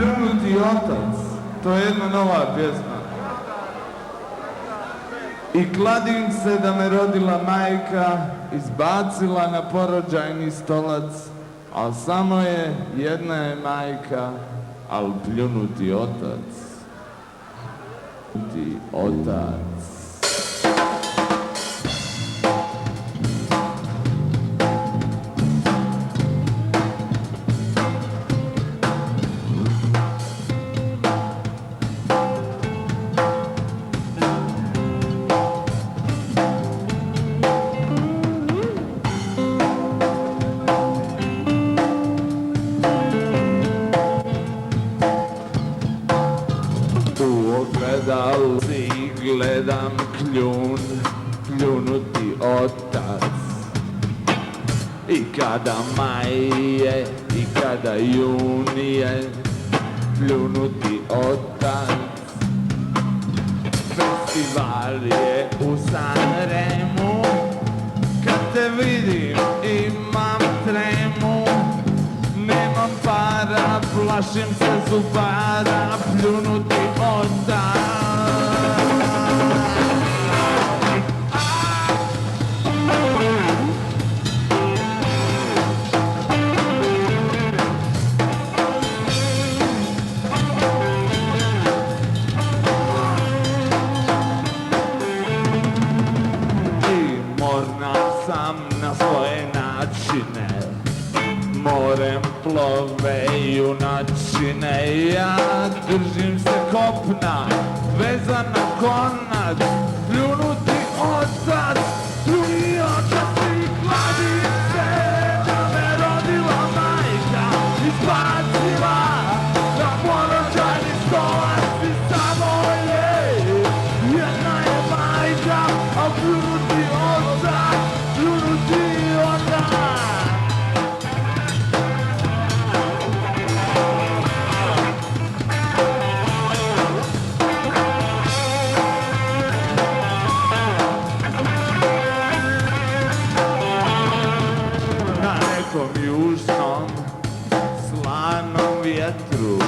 Pljunuti otac, to je jedna nova pjesma. I kladim se da me rodila majka, izbacila na porođajni stolac, al samo je, jedna je majka, al pljunuti otac. Pljunuti otac. Ogledal si gledam pljunuti otac. I kada maj je, i kada juni je, pljunuti otac. Festival je u Sanremu, kad te vidim imam tremu. Nemam para, plašim se zubara, pljunuti otac. I morna sam na svoje načine, morem plove junačine. Ja držim se kopna, vezan na konac, pljunuti otac. Pljunuti otac i kladim se da me rodila majka, izbacila na porođajni stolac. I samo je, jedna je majka, a pljunuti otac, pljunuti otac. Južnom, slanom vjetru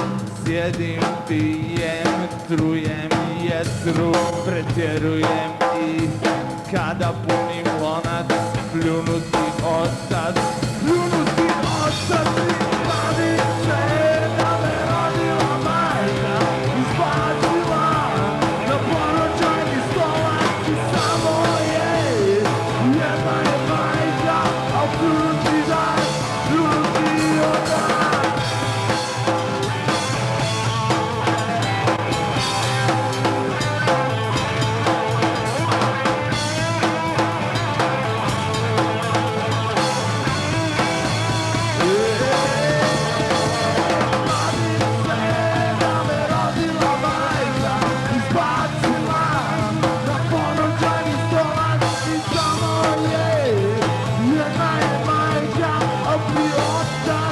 sjedim, pijem, trujem jetru, pretjerujem i kada punim lonac, pljunuti otac, pljunuti otac. I kladim se da me rodila majka, izbacila na porođajni stolac. I samo je, jedna je majka, a pljunuti otac. Of the old time.